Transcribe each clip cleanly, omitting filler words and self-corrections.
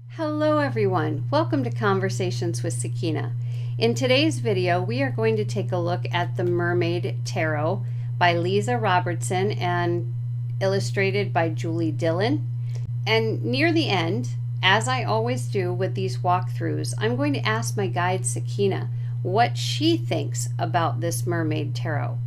Hello everyone, welcome to Conversations with Sakeina. In today's video, we are going to take a look at the Mermaid Tarot by Leeza Robertson and illustrated by Julie Dillon. And near the end, as I always do with these walkthroughs, I'm going to ask my guide Sakeina what she thinks about this Mermaid Tarot.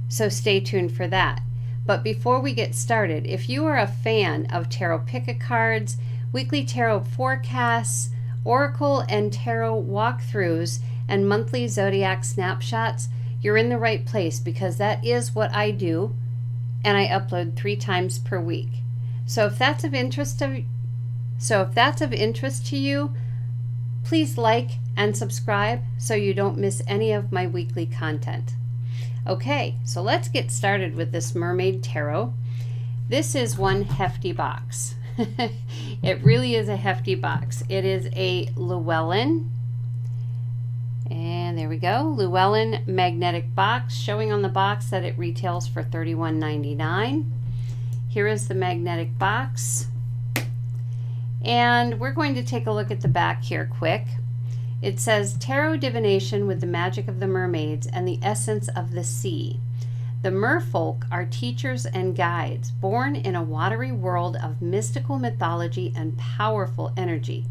So stay tuned for that. But before we get started, if you are a fan of tarot pick-a-cards, weekly tarot forecasts, oracle and tarot walkthroughs, and monthly zodiac snapshots, you're in the right place because that is what I do, and I upload 3 times per week. So if that's of interest to you, please like and subscribe so you don't miss any of my weekly content. Okay, so let's get started with this Mermaid Tarot. This is one hefty box. It really is a hefty box. It is a Llewellyn, and there we go, Llewellyn magnetic box, showing on the box that it retails for $31.99. Here is the magnetic box, and we're going to take a look at the back here quick. It says tarot divination with the magic of the mermaids and the essence of the sea. The merfolk are teachers and guides, born in a watery world of mystical mythology and powerful energy.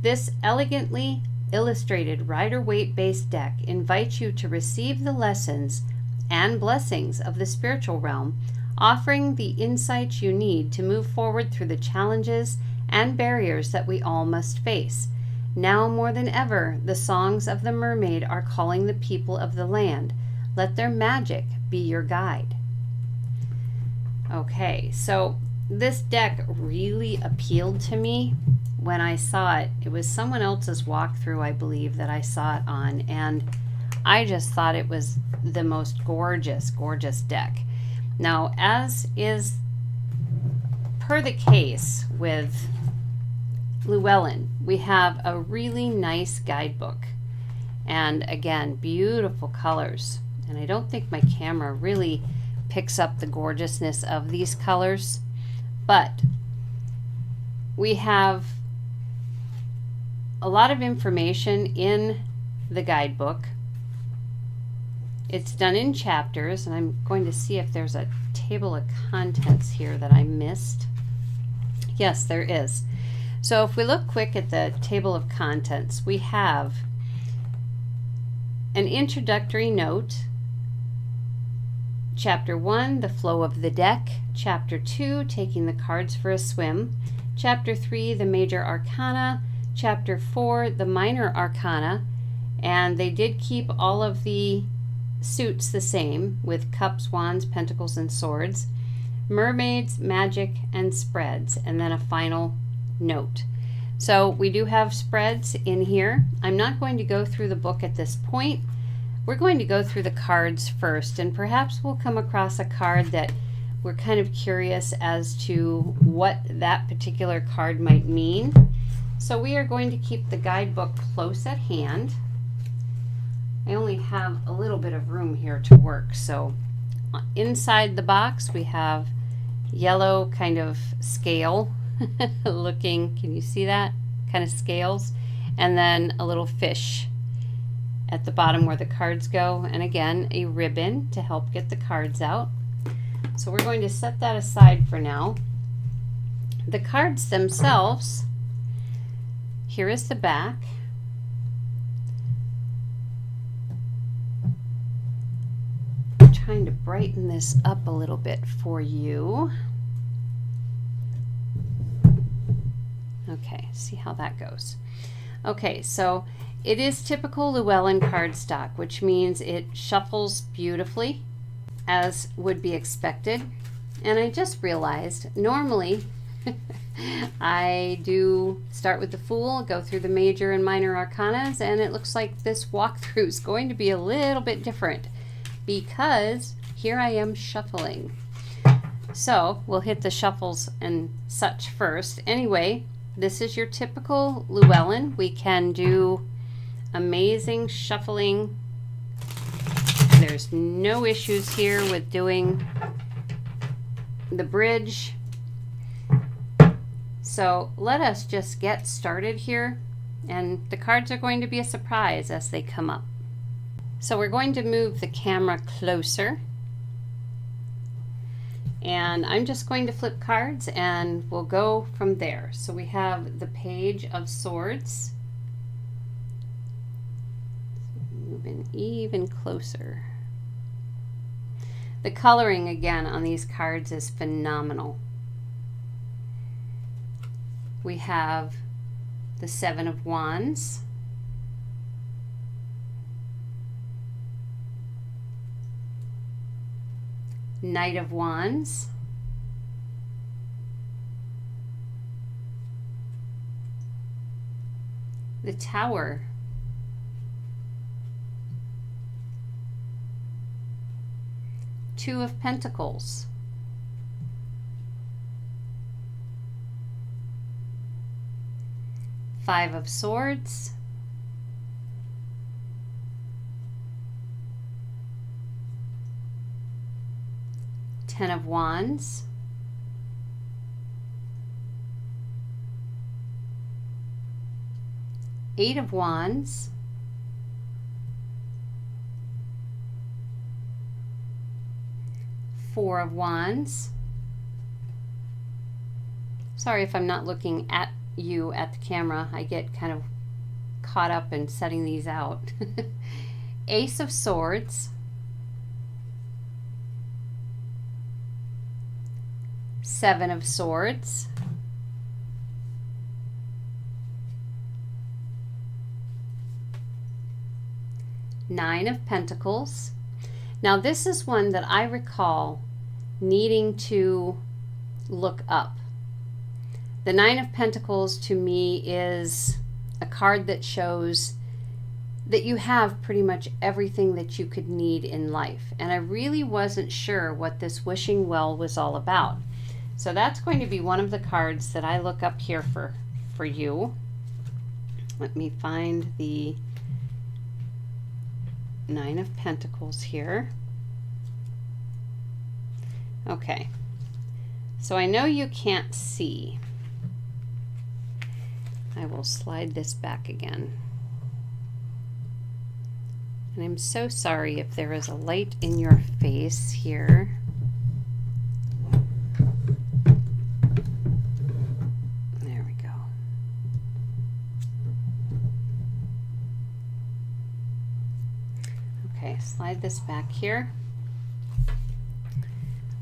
This elegantly illustrated Rider-Waite-based deck invites you to receive the lessons and blessings of the spiritual realm, offering the insights you need to move forward through the challenges and barriers that we all must face. Now more than ever, the songs of the mermaid are calling the people of the land. Let their magic be your guide. Okay, so this deck really appealed to me when I saw it. It was someone else's walkthrough, I believe, that I saw it on, and I just thought it was the most gorgeous deck. Now, as is per the case with Llewellyn, we have a really nice guidebook, and again, beautiful colors. And I don't think my camera really picks up the gorgeousness of these colors, but we have a lot of information in the guidebook. It's done in chapters, and I'm going to see if there's a table of contents here that I missed. Yes, there is. So if we look quick at the table of contents, we have an introductory note. Chapter 1, the flow of the deck. Chapter 2, taking the cards for a swim. Chapter 3, the Major Arcana. Chapter 4, the Minor Arcana. And they did keep all of the suits the same, with cups, wands, pentacles, and swords. Mermaids, magic, and spreads. And then a final note. So we do have spreads in here. I'm not going to go through the book at this point. We're going to go through the cards first, and perhaps we'll come across a card that we're kind of curious as to what that particular card might mean. So we are going to keep the guidebook close at hand. I only have a little bit of room here to work. So inside the box we have yellow kind of scale looking, can you see that? Kind of scales, and then a little fish at the bottom where the cards go, and again a ribbon to help get the cards out. So we're going to set that aside for now. The cards themselves, here is the back. I'm trying to brighten this up a little bit for you. Okay, see how that goes. Okay, so it is typical Llewellyn cardstock, which means it shuffles beautifully, as would be expected. And I just realized, normally I do start with the Fool, go through the Major and Minor Arcanas, and it looks like this walkthrough is going to be a little bit different because here I am shuffling. So we'll hit the shuffles and such first. Anyway, this is your typical Llewellyn. We can do amazing shuffling. There's no issues here with doing the bridge. So let us just get started here, and the cards are going to be a surprise as they come up. So we're going to move the camera closer, and I'm just going to flip cards and we'll go from there. So we have the Page of Swords. Moving even closer. The coloring again on these cards is phenomenal. We have the Seven of Wands, Knight of Wands, the Tower, Two of Pentacles, Five of Swords, Ten of Wands, Eight of Wands, Four of Wands. Sorry if I'm not looking at you at the camera. I get kind of caught up in setting these out. Ace of Swords, Seven of Swords, Nine of Pentacles. Now this is one that I recall needing to look up. The Nine of Pentacles to me is a card that shows that you have pretty much everything that you could need in life. And I really wasn't sure what this wishing well was all about. So that's going to be one of the cards that I look up here for you. Let me find the Nine of Pentacles here. Okay, so I know you can't see. I will slide this back again. And I'm so sorry if there is a light in your face here. There we go. Okay, slide this back here.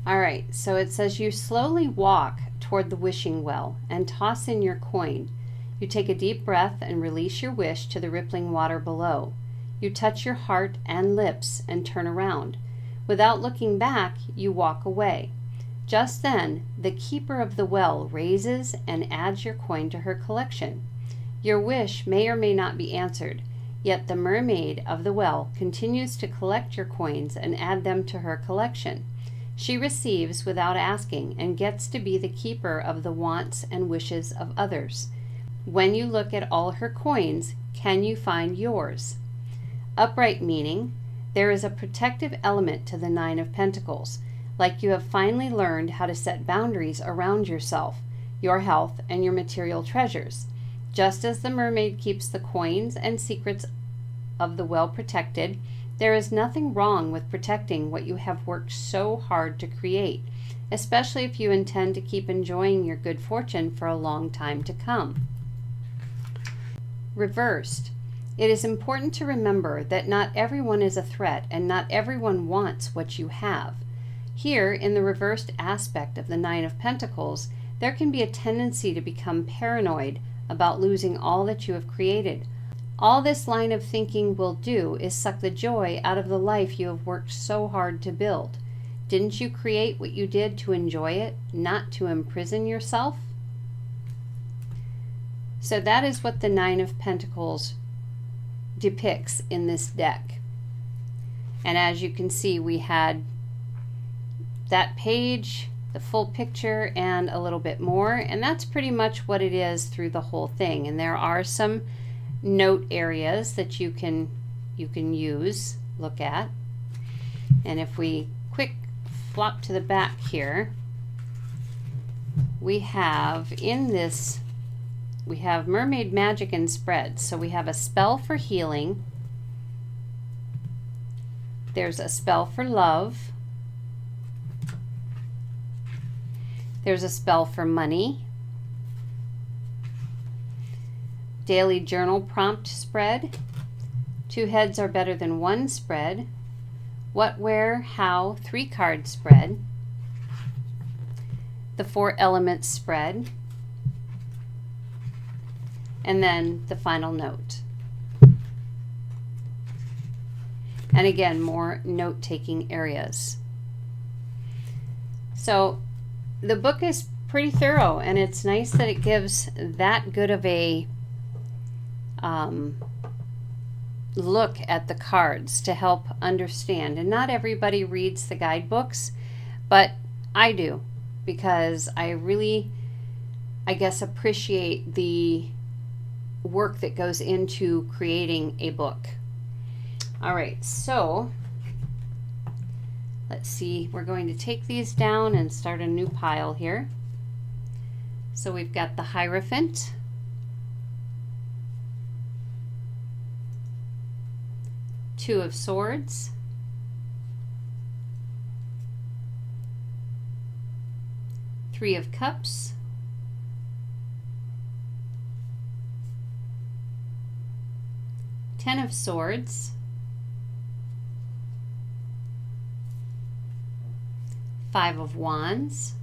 All right, so it says you slowly walk toward the wishing well and toss in your coin. You take a deep breath and release your wish to the rippling water below. You touch your heart and lips and turn around. Without looking back, you walk away. Just then, the keeper of the well raises and adds your coin to her collection. Your wish may or may not be answered, yet the mermaid of the well continues to collect your coins and add them to her collection. She receives without asking and gets to be the keeper of the wants and wishes of others. When you look at all her coins, can you find yours? Upright meaning, there is a protective element to the Nine of Pentacles, like you have finally learned how to set boundaries around yourself, your health, and your material treasures. Just as the mermaid keeps the coins and secrets of the well protected, there is nothing wrong with protecting what you have worked so hard to create, especially if you intend to keep enjoying your good fortune for a long time to come. Reversed, it is important to remember that not everyone is a threat and not everyone wants what you have. Here, in the reversed aspect of the Nine of Pentacles, there can be a tendency to become paranoid about losing all that you have created. All this line of thinking will do is suck the joy out of the life you have worked so hard to build. Didn't you create what you did to enjoy it, not to imprison yourself? So that is what the Nine of Pentacles depicts in this deck. And as you can see, we had that page, the full picture, and a little bit more. And that's pretty much what it is through the whole thing. And there are some note areas that you can use, look at. And if we quick flop to the back here, we have in this, we have Mermaid Magic and Spread. So we have a spell for healing. There's a spell for love. There's a spell for money. Daily journal prompt spread. 2 heads are better than 1 spread. What, where, how, 3-card spread. The 4 elements spread. And then the final note. And again, more note-taking areas. So the book is pretty thorough, and it's nice that it gives that good of a look at the cards to help understand. And not everybody reads the guidebooks, but I do, because I really, I guess, appreciate the work that goes into creating a book. All right, so let's see, we're going to take these down and start a new pile here. So we've got the Hierophant, Two of Swords, Three of Cups, Ten of Swords, Five of Wands,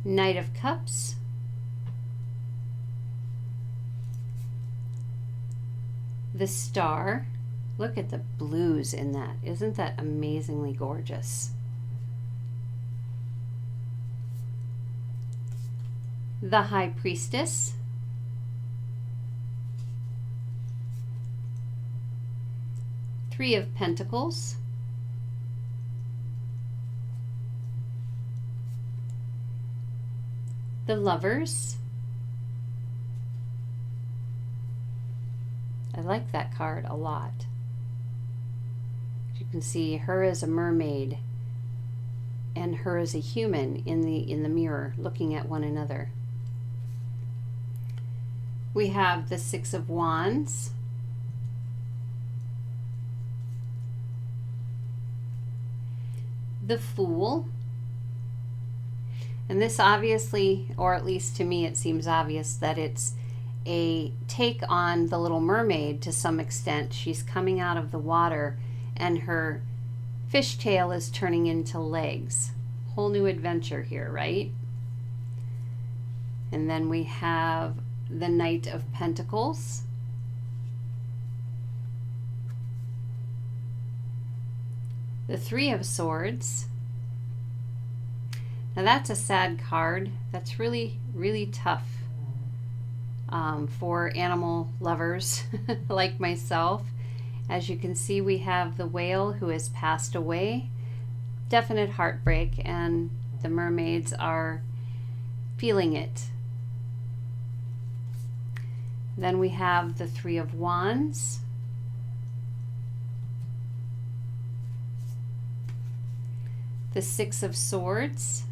Knight of Cups, the Star. Look at the blues in that. Isn't that amazingly gorgeous? The High Priestess, Three of Pentacles, the Lovers. I like that card a lot. You can see her as a mermaid and her as a human in the mirror looking at one another. We have the Six of Wands, the Fool, and this obviously, or at least to me it seems obvious, that it's a take on the Little Mermaid to some extent. She's coming out of the water and her fishtail is turning into legs. Whole new adventure here, right? And then we have the Knight of Pentacles, the Three of Swords. Now that's a sad card. That's really, really tough for animal lovers like myself. As you can see, we have the whale who has passed away. Definite heartbreak, and the mermaids are feeling it. Then we have the Three of Wands, the Six of Swords,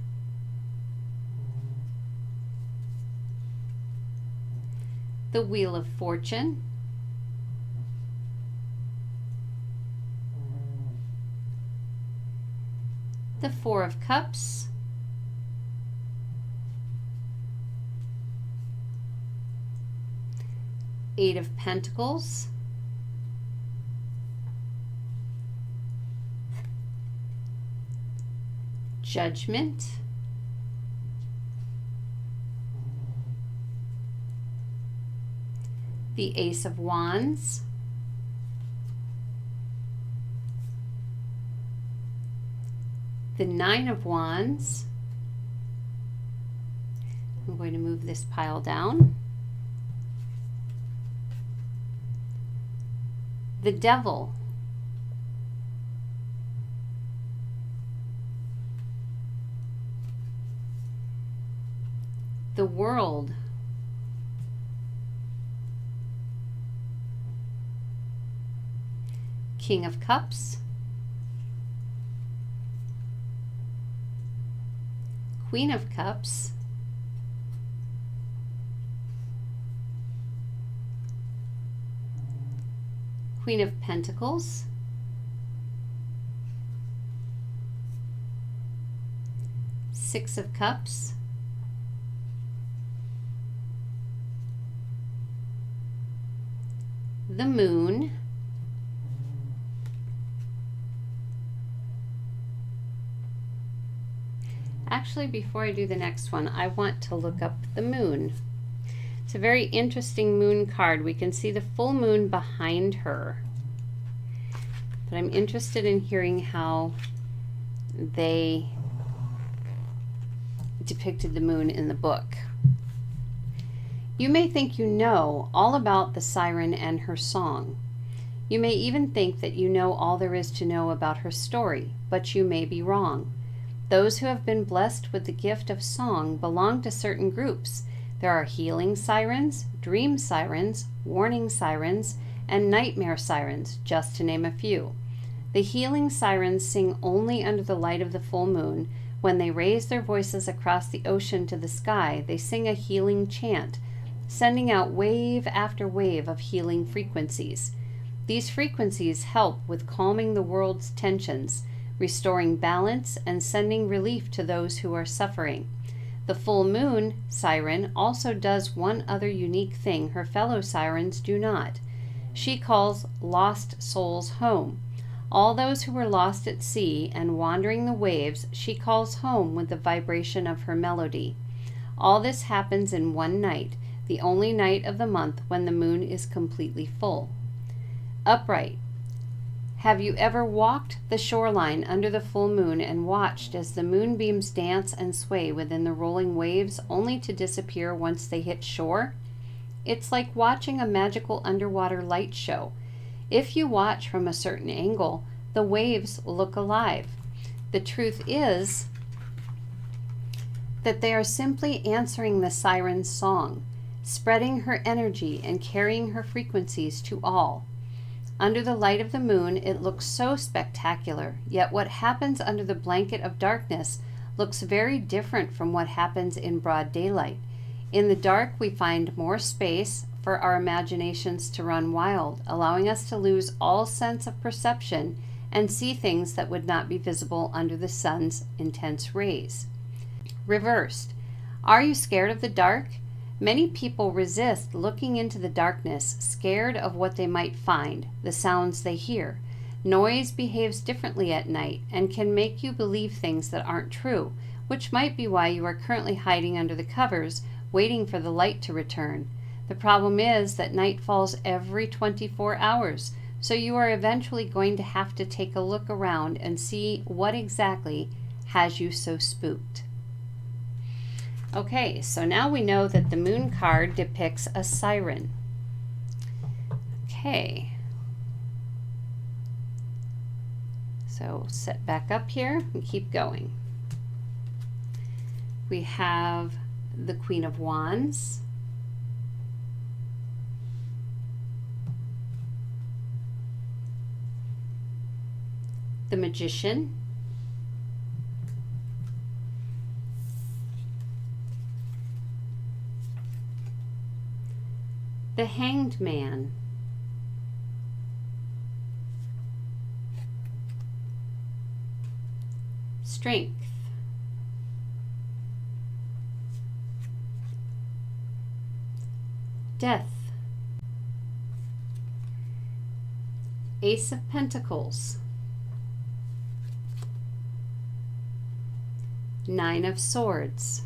the Wheel of Fortune, the Four of Cups, Eight of Pentacles, Judgment, the Ace of Wands, the Nine of Wands. I'm going to move this pile down. The Devil, the World, King of Cups, Queen of Cups, Queen of Pentacles, Six of Cups, the Moon, actually before I do the next one, I want to look up the Moon. It's a very interesting moon card. We can see the full moon behind her, but I'm interested in hearing how they depicted the moon in the book. You may think you know all about the siren and her song. You may even think that you know all there is to know about her story, but you may be wrong. Those who have been blessed with the gift of song belong to certain groups. There are healing sirens, dream sirens, warning sirens, and nightmare sirens, just to name a few. The healing sirens sing only under the light of the full moon. When they raise their voices across the ocean to the sky, they sing a healing chant, sending out wave after wave of healing frequencies. These frequencies help with calming the world's tensions, restoring balance, and sending relief to those who are suffering. The full moon siren also does one other unique thing her fellow sirens do not. She calls lost souls home. All those who were lost at sea and wandering the waves, she calls home with the vibration of her melody. All this happens in one night, the only night of the month when the moon is completely full. Upright. Have you ever walked the shoreline under the full moon and watched as the moonbeams dance and sway within the rolling waves only to disappear once they hit shore? It's like watching a magical underwater light show. If you watch from a certain angle, the waves look alive. The truth is that they are simply answering the siren's song, spreading her energy and carrying her frequencies to all. Under the light of the moon, it looks so spectacular, yet what happens under the blanket of darkness looks very different from what happens in broad daylight. In the dark, we find more space for our imaginations to run wild, allowing us to lose all sense of perception and see things that would not be visible under the sun's intense rays. Reversed. Are you scared of the dark? Many people resist looking into the darkness, scared of what they might find, the sounds they hear. Noise behaves differently at night and can make you believe things that aren't true, which might be why you are currently hiding under the covers, waiting for the light to return. The problem is that night falls every 24 hours, so you are eventually going to have to take a look around and see what exactly has you so spooked. Okay, so now we know that the moon card depicts a siren. Okay. So set back up here and keep going. We have the Queen of Wands, the Magician, the Hanged Man, Strength, Death, Ace of Pentacles, Nine of Swords,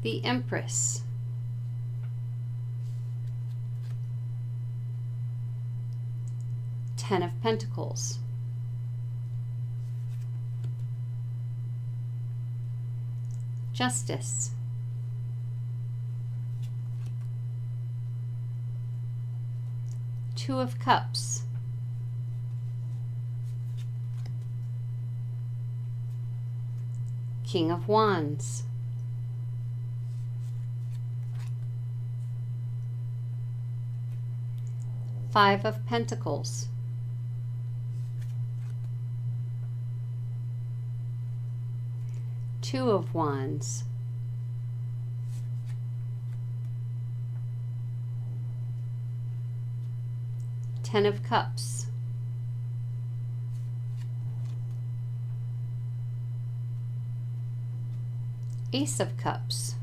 the Empress, Ten of Pentacles, Justice, Two of Cups, King of Wands, Five of Pentacles, Two of Wands, Ten of Cups, Ace of Cups,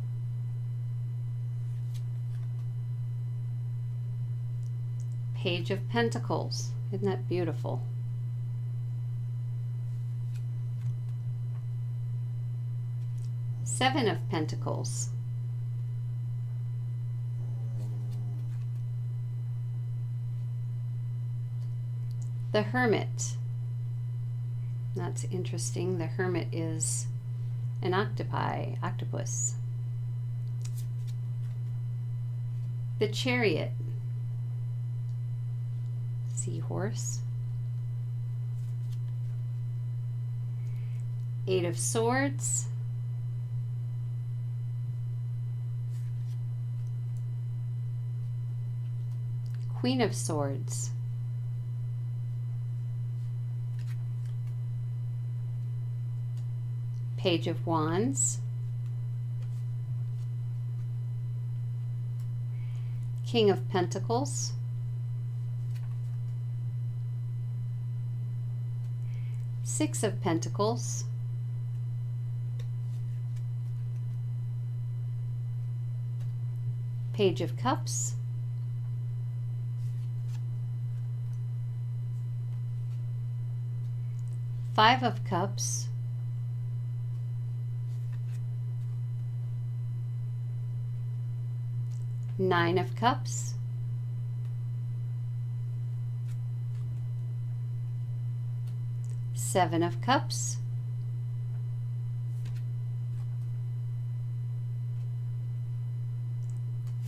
Page of Pentacles. Isn't that beautiful? Seven of Pentacles, the Hermit. That's interesting. The Hermit is an octopus. The Chariot, seahorse. Eight of Swords, Queen of Swords, Page of Wands, King of Pentacles, Six of Pentacles, Page of Cups, Five of Cups, Nine of Cups, Seven of Cups,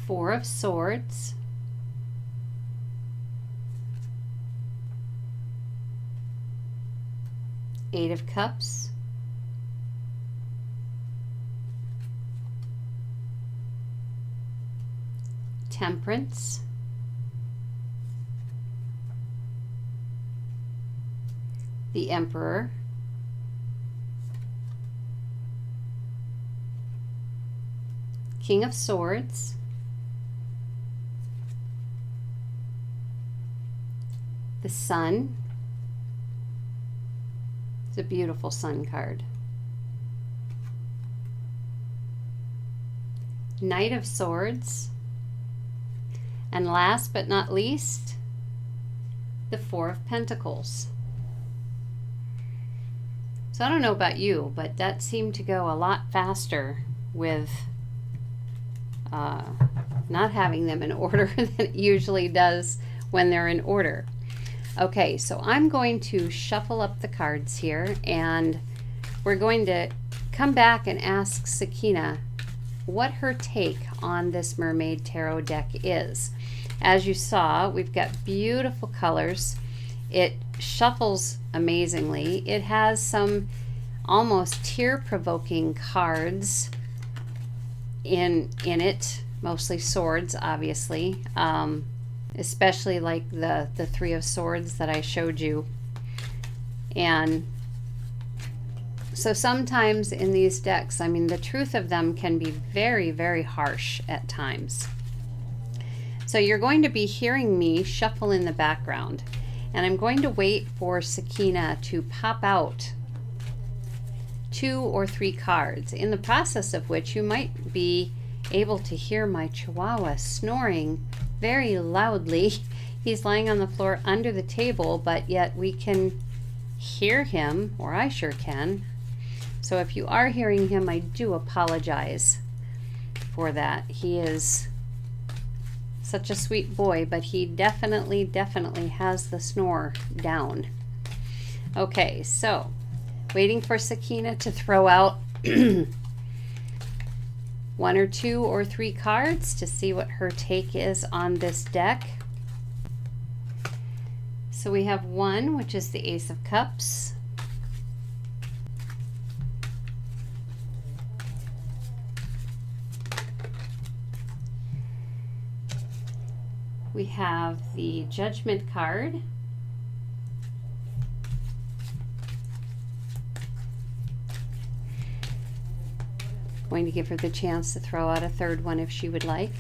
Four of Swords, Eight of Cups, Temperance, the Emperor, King of Swords, the Sun. It's a beautiful Sun card. Knight of Swords, and last but not least, the Four of Pentacles. So I don't know about you, but that seemed to go a lot faster with not having them in order than it usually does when they're in order. Okay, so I'm going to shuffle up the cards here, and we're going to come back and ask Sakeina what her take on this Mermaid Tarot deck is. As you saw, we've got beautiful colors. It shuffles amazingly. It has some almost tear-provoking cards in it, mostly swords, obviously. Especially like the Three of Swords that I showed you. And so sometimes in these decks, I mean, the truth of them can be very, very harsh at times. So you're going to be hearing me shuffle in the background, and I'm going to wait for Sakeina to pop out 2 or 3 cards, in the process of which you might be able to hear my Chihuahua snoring very loudly. He's lying on the floor under the table, but yet we can hear him, or I sure can. So if you are hearing him, I do apologize for that. He is such a sweet boy, but he definitely has the snore down. Okay, so waiting for Sakeina to throw out 1 or 2 or 3 cards to see what her take is on this deck. So we have 1, which is the Ace of Cups. We have the Judgment card. Going to give her the chance to throw out a third one if she would like.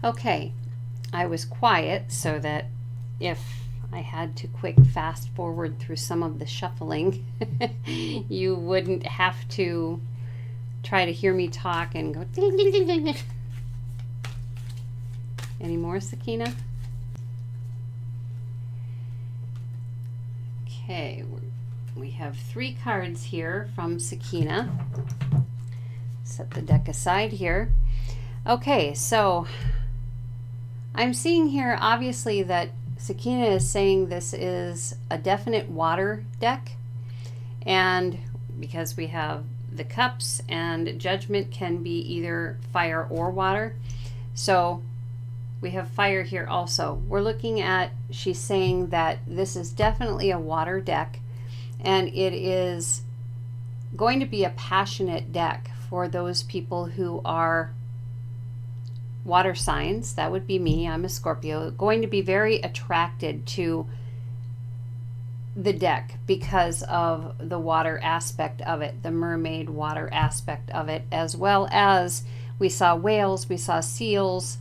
Okay, I was quiet so that if I had to quick fast forward through some of the shuffling, you wouldn't have to try to hear me talk and go ding, ding, ding, ding, ding. Any more, Sakeina? Okay, we have 3 cards here from Sakeina. Set the deck aside here. Okay, so I'm seeing here obviously that Sakeina is saying this is a definite water deck, and because we have the cups and judgment can be either fire or water, so we have fire here also. We're looking at, she's saying that this is definitely a water deck, and it is going to be a passionate deck for those people who are water signs. That would be me. I'm a Scorpio. Going to be very attracted to the deck because of the water aspect of it, the mermaid water aspect of it, as well as we saw whales, we saw seals.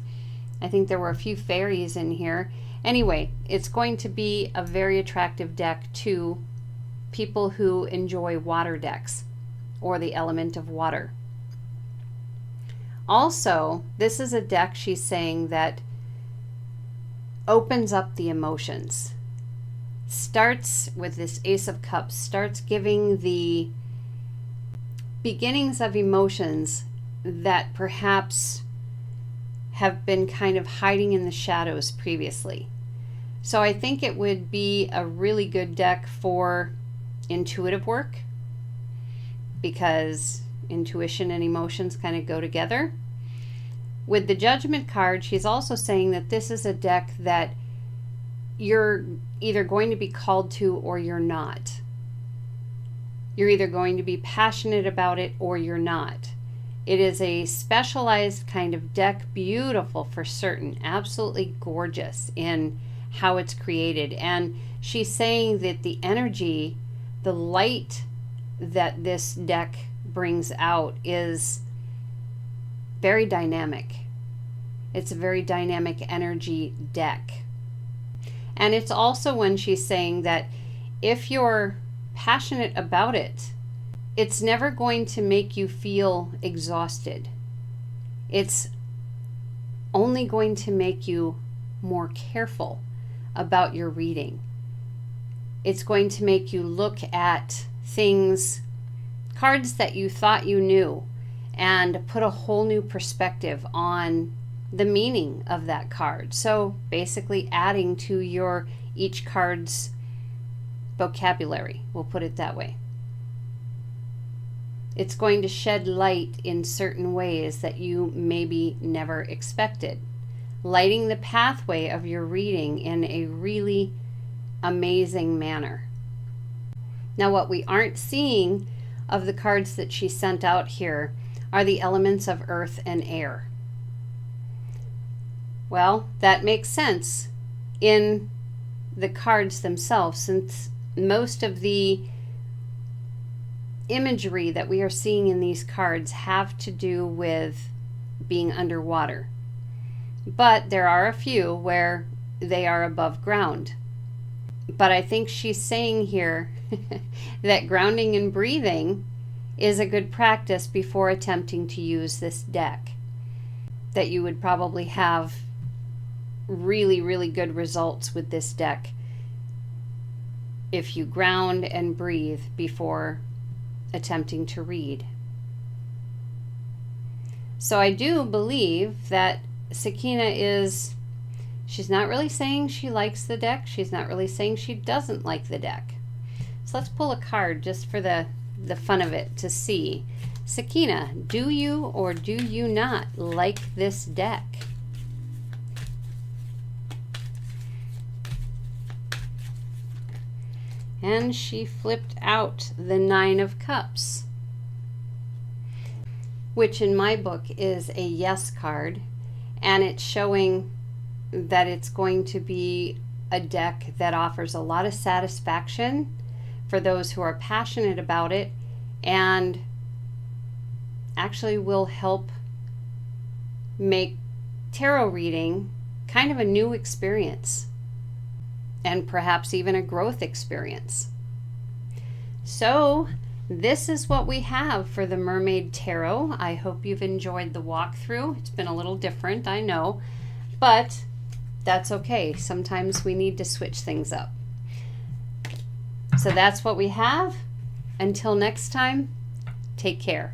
I think there were a few fairies in here. Anyway, it's going to be a very attractive deck to people who enjoy water decks or the element of water. Also, this is a deck, she's saying, that opens up the emotions. Starts with this Ace of Cups, starts giving the beginnings of emotions that perhaps have been kind of hiding in the shadows previously. So I think it would be a really good deck for intuitive work, because intuition and emotions kind of go together. With the Judgment card, she's also saying that this is a deck that you're either going to be called to or you're not. You're either going to be passionate about it or you're not. It is a specialized kind of deck, beautiful for certain, absolutely gorgeous in how it's created. And she's saying that the energy, the light that this deck brings out is very dynamic. It's a very dynamic energy deck. And it's also when she's saying that if you're passionate about it, it's never going to make you feel exhausted. It's only going to make you more careful about your reading. It's going to make you look at things, cards that you thought you knew, and put a whole new perspective on the meaning of that card. So basically adding to your each card's vocabulary, we'll put it that way. It's going to shed light in certain ways that you maybe never expected, lighting the pathway of your reading in a really amazing manner. Now, what we aren't seeing of the cards that she sent out here are the elements of earth and air. Well, that makes sense in the cards themselves, since most of the imagery that we are seeing in these cards have to do with being underwater. But there are a few where they are above ground. But I think she's saying here that grounding and breathing is a good practice before attempting to use this deck. That you would probably have really, really good results with this deck if you ground and breathe before attempting to read. So I do believe that Sakeina is, she's not really saying she likes the deck. She's not really saying she doesn't like the deck. So let's pull a card just for the fun of it to see. Sakeina, do you or do you not like this deck? And she flipped out the Nine of Cups, which in my book is a yes card, and it's showing that it's going to be a deck that offers a lot of satisfaction for those who are passionate about it and actually will help make tarot reading kind of a new experience, and perhaps even a growth experience. So this is what we have for the Mermaid Tarot. I hope you've enjoyed the walkthrough. It's been a little different, I know, but that's okay. Sometimes we need to switch things up. So that's what we have. Until next time, take care.